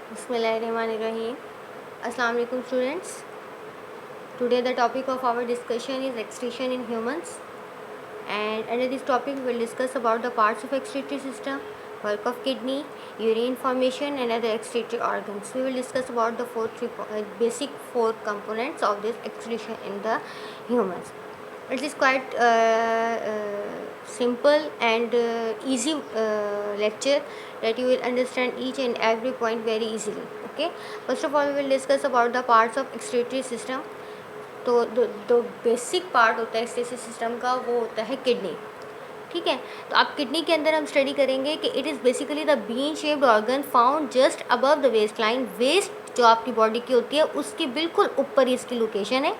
Bismillahirrahmanirrahim. Assalamu alaikum students. Today the topic of our discussion is excretion in humans, and under this topic we will discuss about the parts of excretory system, work of kidney, urine formation and other excretory organs. We will discuss about the basic four components of this excretion in the humans. It is quite simple and easy lecture that you will understand each and every point very easily. Okay, first of all we will discuss about the parts of excretory system. तो जो basic part होता है excretory system का वो होता है kidney. ठीक है, तो आप किडनी के अंदर हम स्टडी करेंगे कि it is basically the bean shaped organ found just above the waist line. Waist जो आपकी बॉडी की होती है उसकी बिल्कुल ऊपर ही इसकी लोकेशन है.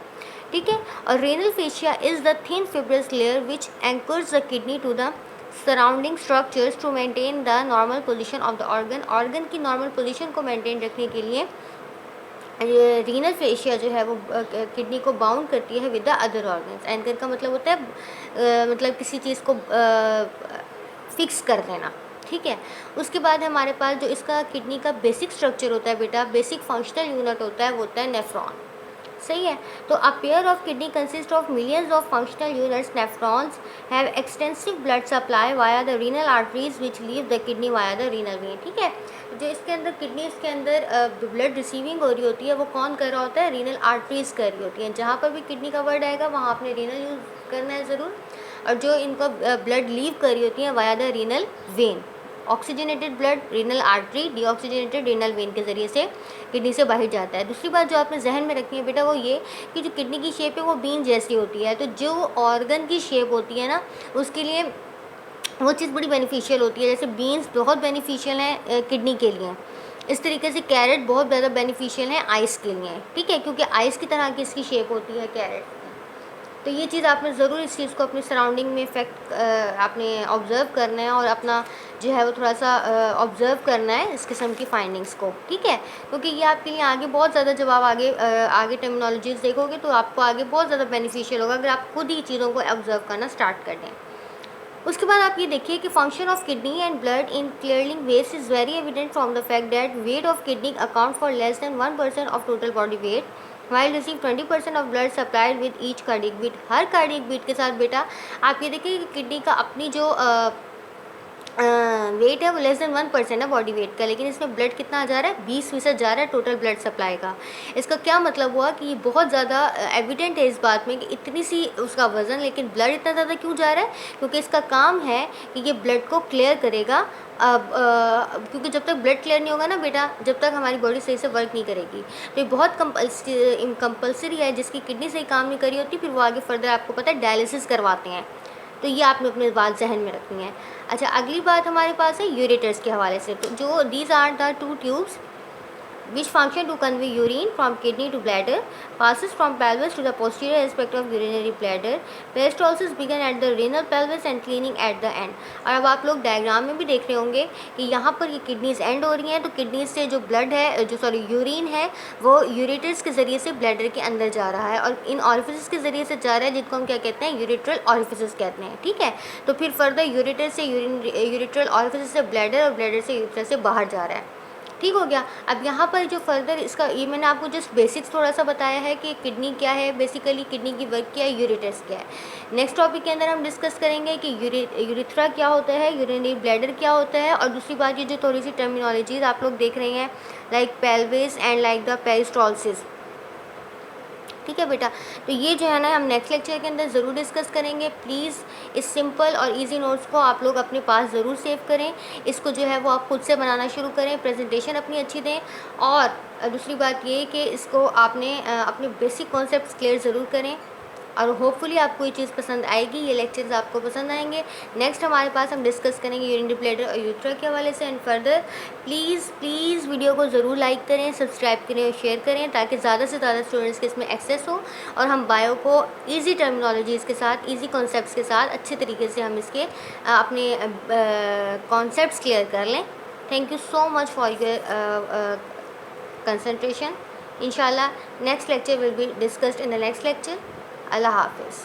ठीक है, और renal fascia is the thin fibrous layer which anchors the kidney to the surrounding structures to maintain the normal position of the organ. Organ की नॉर्मल पोजीशन को मेंटेन रखने के लिए ये रीनल फेशिया जो है वो किडनी को बाउंड करती है with the other organs. Anchor का मतलब होता है मतलब किसी चीज़ को फिक्स कर देना. ठीक है, उसके बाद हमारे पास जो इसका किडनी का बेसिक स्ट्रक्चर होता है बेटा, बेसिक फंक्शनल यूनिट होता है वो होता है नेफ्रॉन. सही है, तो a pair of kidney consist of millions of functional units. Nephrons have extensive blood supply via the renal arteries which leave the kidney via the renal vein. ठीक है, जो इसके अंदर किडनी इसके अंदर ब्लड रिसीविंग हो रही होती है वो कौन कर रहा होता है? रीनल आर्टरीज कर रही होती हैं. जहाँ पर भी किडनी का वर्ड आएगा वहाँ आपने रीनल यूज़ करना है ज़रूर. और जो इनको ब्लड लीव कर रही होती हैं via the renal vein. Oxygenated blood renal artery, deoxygenated renal vein के ज़रिए से किडनी से बाहर जाता है. दूसरी बात जो आपने जहन में रखनी है बेटा वो ये कि जो किडनी की शेप है वो बीन जैसी होती है. तो जो ऑर्गन की शेप होती है ना उसके लिए वो चीज़ बड़ी बेनिफिशियल होती है. जैसे बीन्स बहुत बेनिफिशियल हैं किडनी के लिए, इस तरीके से कैरेट बहुत ज़्यादा बेनिफिशियल है आइस के लिए. ठीक है, क्योंकि आइस की तरह की इसकी शेप होती है कैरेट. तो ये चीज़ आपने ज़रूर इस चीज़ को अपनी सराउंडिंग में इफेक्ट आपने ऑब्ज़र्व करना है और अपना जो है वो थोड़ा सा ऑब्ज़र्व करना है इस किस्म की फाइंडिंग्स को. ठीक है, क्योंकि ये आपके लिए आगे बहुत ज़्यादा जब आप आगे टर्मिनोलॉजीज़ देखोगे तो आपको आगे बहुत ज़्यादा बेनिफिशियल होगा अगर आप खुद ही चीज़ों को ऑब्ज़र्व करना स्टार्ट कर दें. उसके बाद आप ये देखिए कि function of kidney and blood in clearing waste is very evident from the fact that weight of kidney account for less than 1% of total body weight while receive 20% of blood supplied with each cardiac beat. हर cardiac beat के साथ बेटा आप ये देखिए कि kidney का अपनी जो वेट है वो लेस देन 1% है बॉडी वेट का, लेकिन इसमें ब्लड कितना जा रहा है? 20% जा रहा है टोटल ब्लड सप्लाई का. इसका क्या मतलब हुआ कि ये बहुत ज़्यादा एविडेंट है इस बात में कि इतनी सी उसका वज़न लेकिन ब्लड इतना ज़्यादा क्यों जा रहा है? क्योंकि इसका काम है कि ये ब्लड को क्लियर करेगा. अब क्योंकि जब तक ब्लड क्लियर नहीं होगा ना बेटा, जब तक हमारी बॉडी सही से वर्क नहीं करेगी. तो ये बहुत कंपल्सरी है. जिसकी किडनी सही काम नहीं करी होती फिर वो आगे फर्दर आपको पता है डायलिसिस करवाते हैं. तो ये आपने अपने बात जहन में रखनी है. अच्छा, अगली बात हमारे पास है यूरेटर्स के हवाले से. तो जो these are the two tubes which function to convey urine from kidney to bladder, passes from pelvis to the posterior aspect of urinary bladder. Peristalsis begin at the renal pelvis and cleaning at the end. और अब आप लोग diagram में भी देख रहे होंगे कि यहाँ पर ये किडनीज एंड हो रही हैं. तो किडनीज से जो ब्लड है यूरिन है वो यूरेटर्स के ज़रिए से ब्लैडर के अंदर जा रहा है और इन ऑरिफिस के ज़रिए से जा रहा है जिनको हम क्या कहते हैं? यूरेट्रल ऑरिफिस कहते हैं. ठीक है, तो फिर फर्दर यूरेटर से यूरेट्रल ऑरिफिस से ब्लैडर और ब्लैडर से यूरेटर से बाहर जा रहा है. ठीक हो गया. अब यहाँ पर जो फर्दर इसका ये मैंने आपको जस्ट बेसिक्स थोड़ा सा बताया है कि किडनी क्या है, बेसिकली किडनी की वर्क क्या है, यूरेटर्स क्या है. नेक्स्ट टॉपिक के अंदर हम डिस्कस करेंगे कि यूरिथ्रा क्या होता है, यूरिनरी ब्लैडर क्या होता है, और दूसरी बात ये जो थोड़ी सी टर्मिनोलॉजीज आप लोग देख रहे हैं like pelvis and like the peristalsis. ठीक है बेटा, तो ये जो है ना हम नेक्स्ट लेक्चर के अंदर ज़रूर डिस्कस करेंगे. प्लीज़ इस सिंपल और इजी नोट्स को आप लोग अपने पास ज़रूर सेव करें. इसको जो है वो आप खुद से बनाना शुरू करें, प्रेजेंटेशन अपनी अच्छी दें. और दूसरी बात ये कि इसको आपने अपने बेसिक कॉन्सेप्ट्स क्लियर ज़रूर करें और होपफुली आपको ये चीज़ पसंद आएगी, ये लेक्चर्स आपको पसंद आएंगे. नेक्स्ट हमारे पास हम डिस्कस करेंगे यूरिनरी ब्लैडर और यूरेथ्रा के हवाले से. एंड फर्दर प्लीज़ वीडियो को ज़रूर लाइक करें, सब्सक्राइब करें और शेयर करें ताकि ज़्यादा से ज़्यादा स्टूडेंट्स के इसमें एक्सेस हो और हम बायो को ईजी टर्मिनोलॉजीज़ के साथ, ईजी कॉन्सेप्ट्स के साथ अच्छे तरीके से हम इसके अपने कॉन्सेप्ट्स क्लियर कर लें. Thank you so much for your concentration. इंशाल्लाह next lecture will be discussed in the next lecture. अल्लाह हाफिज़.